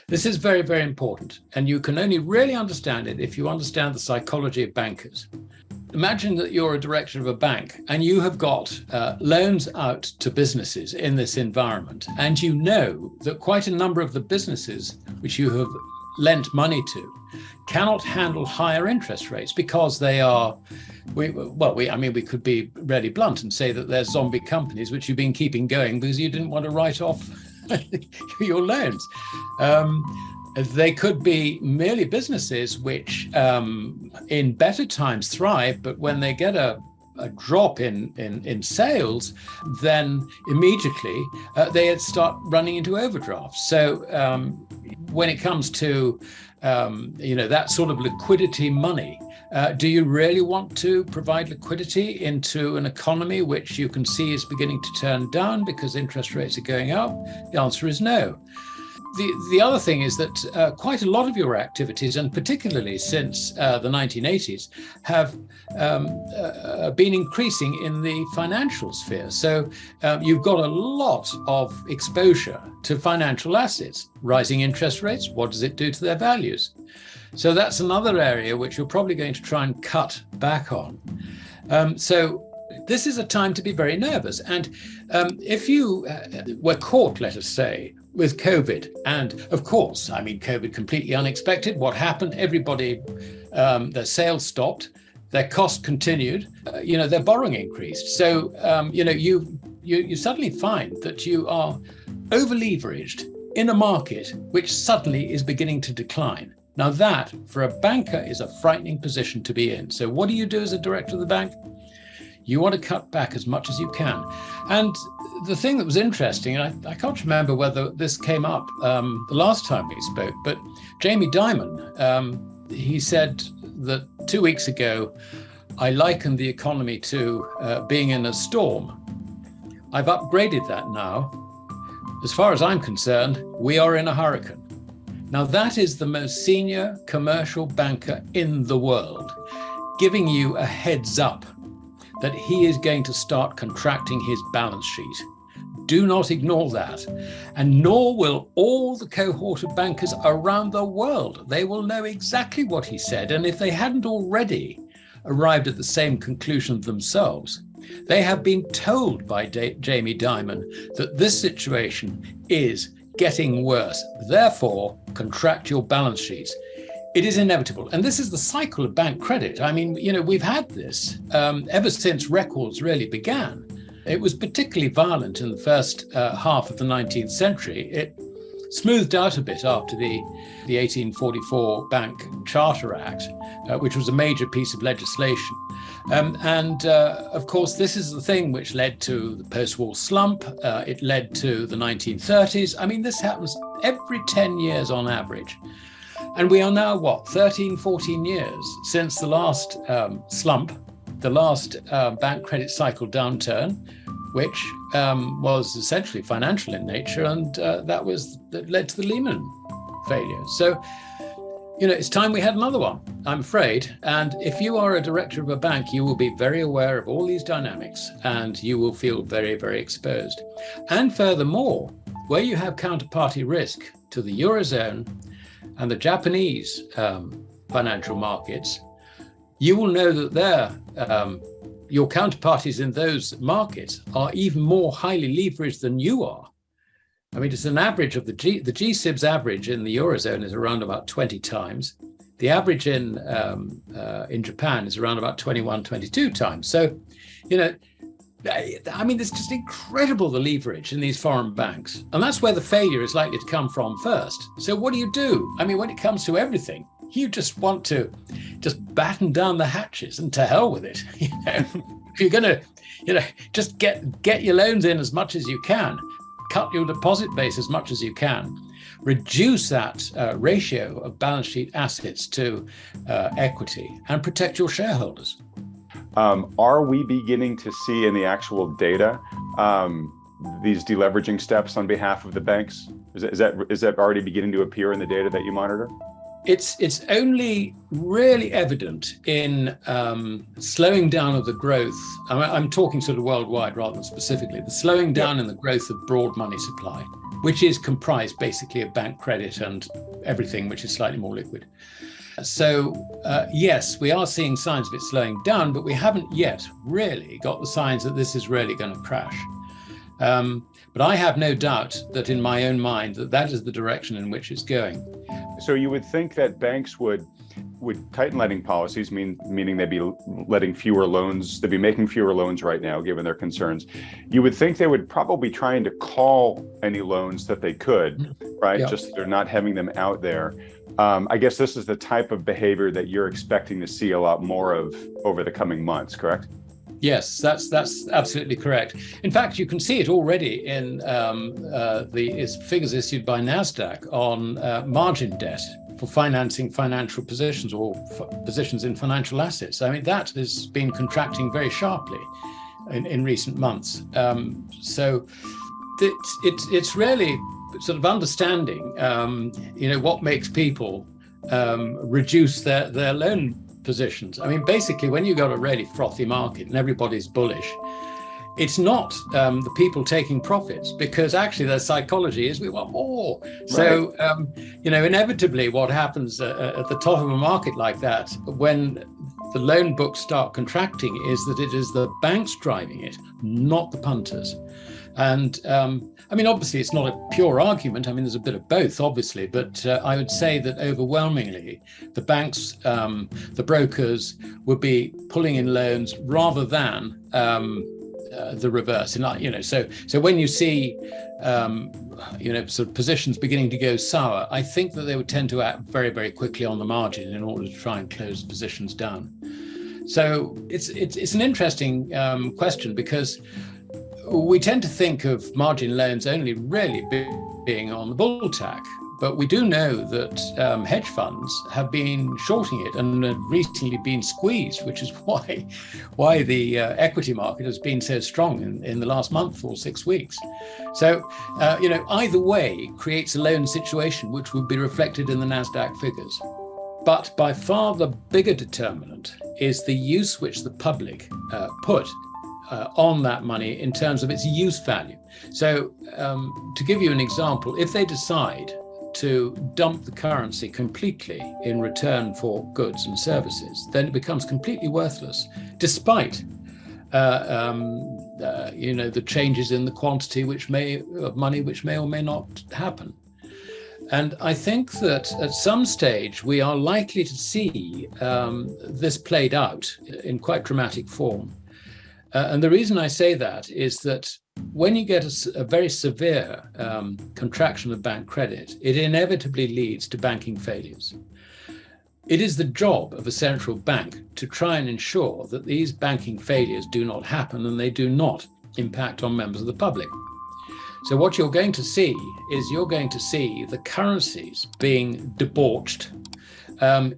This is very, very important. And you can only really understand it if you understand the psychology of bankers. Imagine that you're a director of a bank and you have got loans out to businesses in this environment. And you know that quite a number of the businesses which you have lent money to cannot handle higher interest rates because they are, we could be really blunt and say that they're zombie companies which you've been keeping going because you didn't want to write off your loans. They could be merely businesses which in better times thrive, but when they get a drop in sales, then immediately they start running into overdrafts. So when it comes to that sort of liquidity money, do you really want to provide liquidity into an economy which you can see is beginning to turn down because interest rates are going up? The answer is no. The other thing is that quite a lot of your activities, and particularly since the 1980s, have been increasing in the financial sphere. So you've got a lot of exposure to financial assets. Rising interest rates, what does it do to their values? So that's another area which you're probably going to try and cut back on. So this is a time to be very nervous. And if you were caught, let us say, with COVID, and of course, COVID completely unexpected. What happened? Everybody, their sales stopped, their cost continued, their borrowing increased. So, you suddenly find that you are over-leveraged in a market which suddenly is beginning to decline. Now that, for a banker, is a frightening position to be in. So what do you do as a director of the bank? You want to cut back as much as you can. And the thing that was interesting, and I can't remember whether this came up the last time we spoke, but Jamie Dimon, he said that 2 weeks ago, I likened the economy to being in a storm. I've upgraded that now. As far as I'm concerned, we are in a hurricane. Now that is the most senior commercial banker in the world, giving you a heads up that he is going to start contracting his balance sheet. Do not ignore that. And nor will all the cohort of bankers around the world. They will know exactly what he said. And if they hadn't already arrived at the same conclusion themselves, they have been told by Jamie Dimon that this situation is getting worse. Therefore, contract your balance sheets. It is inevitable. And this is the cycle of bank credit. We've had this ever since records really began. It was particularly violent in the first half of the 19th century. It smoothed out a bit after the 1844 Bank Charter Act, which was a major piece of legislation. Of course, this is the thing which led to the post-war slump. It led to the 1930s. This happens every 10 years on average. And we are now, 13, 14 years since the last slump, the last bank credit cycle downturn, which was essentially financial in nature, and that led to the Lehman failure. So, it's time we had another one, I'm afraid. And if you are a director of a bank, you will be very aware of all these dynamics, and you will feel very, very exposed. And furthermore, where you have counterparty risk to the Eurozone and the Japanese financial markets, you will know that your counterparties in those markets are even more highly leveraged than you are. It's an average of the G-SIBs average in the Eurozone is around about 20 times. The average in Japan is around about 21, 22 times. So, it's just incredible, the leverage in these foreign banks. And that's where the failure is likely to come from first. So what do? When it comes to everything, you just want to just batten down the hatches and to hell with it. If you're going to, just get your loans in as much as you can, cut your deposit base as much as you can, reduce that ratio of balance sheet assets to equity, and protect your shareholders. Are we beginning to see in the actual data these deleveraging steps on behalf of the banks? Is that already beginning to appear in the data that you monitor? It's only really evident in slowing down of the growth. I'm talking sort of worldwide rather than specifically. The slowing down in the growth of broad money supply, which is comprised basically of bank credit and everything which is slightly more liquid. So yes, we are seeing signs of it slowing down, but we haven't yet really got the signs that this is really going to crash. But I have no doubt that in my own mind that is the direction in which it's going. So you would think that banks would tighten lending policies, meaning they'd be letting fewer loans, they'd be making fewer loans right now, given their concerns. You would think they would probably trying to call any loans that they could, right? Just so they're not having them out there. I guess this is the type of behavior that you're expecting to see a lot more of over the coming months, correct? Yes, that's absolutely correct. In fact, you can see it already in the figures issued by NASDAQ on margin debt for financing financial positions or positions in financial assets. I mean, that has been contracting very sharply in recent months. So it's really sort of understanding, what makes people reduce their loan positions. I mean, basically, when you've got a really frothy market and everybody's bullish, it's not the people taking profits, because actually their psychology is we want more. Right. So, inevitably what happens at the top of a market like that, when the loan books start contracting, is that it is the banks driving it, not the punters. And obviously it's not a pure argument. I mean, there's a bit of both, obviously, but I would say that overwhelmingly the banks, the brokers would be pulling in loans rather than the reverse. And, so when you see, sort of positions beginning to go sour, I think that they would tend to act very, very quickly on the margin in order to try and close positions down. So it's an interesting question, because we tend to think of margin loans only really being on the bull tack, but we do know that hedge funds have been shorting it and have recently been squeezed, which is why the equity market has been so strong in the last month or 6 weeks. So, either way creates a loan situation which would be reflected in the NASDAQ figures. But by far the bigger determinant is the use which the public put on that money in terms of its use value. So to give you an example, if they decide to dump the currency completely in return for goods and services, then it becomes completely worthless, despite the changes in the quantity of money which may or may not happen. And I think that at some stage we are likely to see this played out in quite dramatic form. And the reason I say that is that when you get a very severe contraction of bank credit, it inevitably leads to banking failures. It is the job of a central bank to try and ensure that these banking failures do not happen and they do not impact on members of the public. So what you're going to see is the currencies being debauched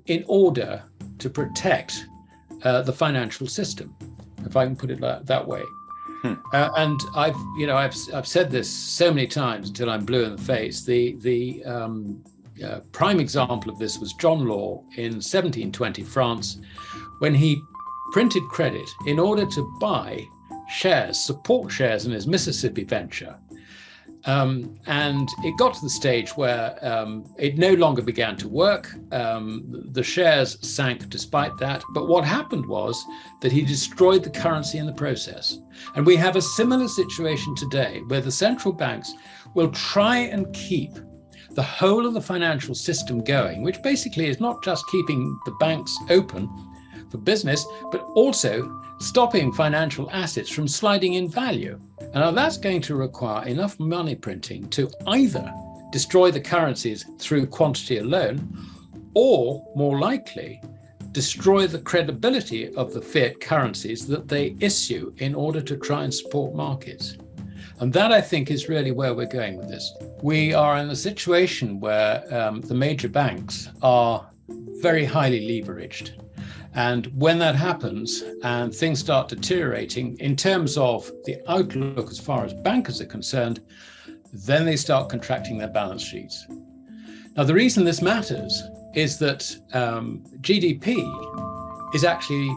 in order to protect the financial system, if I can put it that way. And I've said this so many times until I'm blue in the face. The prime example of this was John Law in 1720 France, when he printed credit in order to buy support shares in his Mississippi venture. And it got to the stage where it no longer began to work. The shares sank despite that. But what happened was that he destroyed the currency in the process. And we have a similar situation today, where the central banks will try and keep the whole of the financial system going, which basically is not just keeping the banks open for business, but also stopping financial assets from sliding in value. And now that's going to require enough money printing to either destroy the currencies through quantity alone, or more likely, destroy the credibility of the fiat currencies that they issue in order to try and support markets. And that, I think, is really where we're going with this. We are in a situation where the major banks are very highly leveraged. And when that happens and things start deteriorating in terms of the outlook as far as bankers are concerned, then they start contracting their balance sheets. Now, the reason this matters is that GDP is actually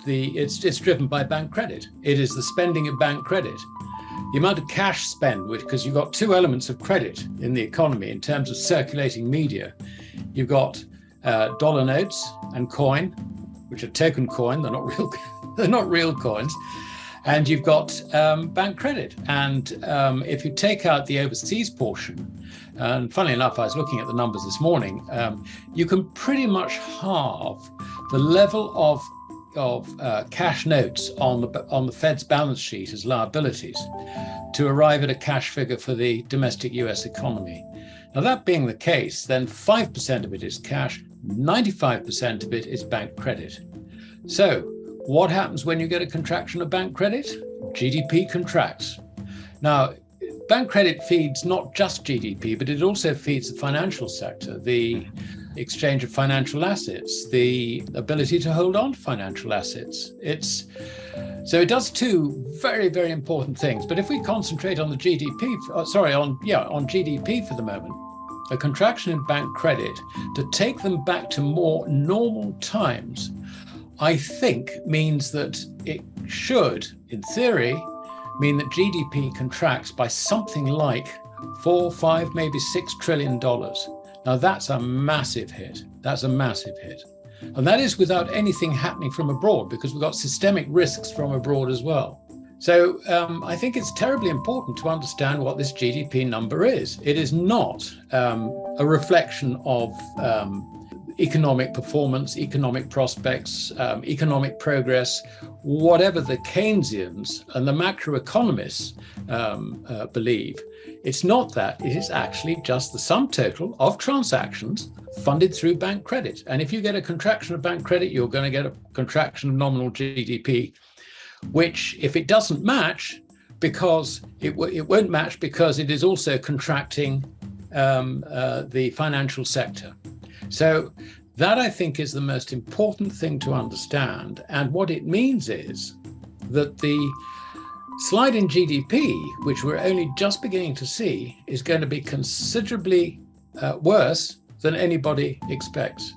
it's driven by bank credit. It is the spending of bank credit. The amount of cash spent, because you've got two elements of credit in the economy in terms of circulating media. You've got dollar notes and coin, which are token coin. They're not real. They're not real coins. And you've got bank credit. And if you take out the overseas portion, and funnily enough, I was looking at the numbers this morning, you can pretty much halve the level of cash notes on the Fed's balance sheet as liabilities to arrive at a cash figure for the domestic US economy. Now, that being the case, then 5% of it is cash, 95% of it is bank credit. So what happens when you get a contraction of bank credit? GDP contracts. Now, bank credit feeds not just GDP, but it also feeds the financial sector, the exchange of financial assets, the ability to hold on to financial assets. So it does two very, very important things. But if we concentrate on the on GDP for the moment, a contraction in bank credit to take them back to more normal times, I think means that it should, in theory, mean that GDP contracts by something like $4, $5, maybe $6 trillion. Now, that's a massive hit. That's a massive hit. And that is without anything happening from abroad, because we've got systemic risks from abroad as well. So I think it's terribly important to understand what this GDP number is. It is not a reflection of economic performance, economic prospects, economic progress, whatever the Keynesians and the macroeconomists believe. It's not that. It is actually just the sum total of transactions funded through bank credit. And if you get a contraction of bank credit, you're going to get a contraction of nominal GDP, which, if it doesn't match, because it won't match because it is also contracting the financial sector. So that, I think, is the most important thing to understand. And what it means is that the slide in GDP, which we're only just beginning to see, is going to be considerably worse than anybody expects.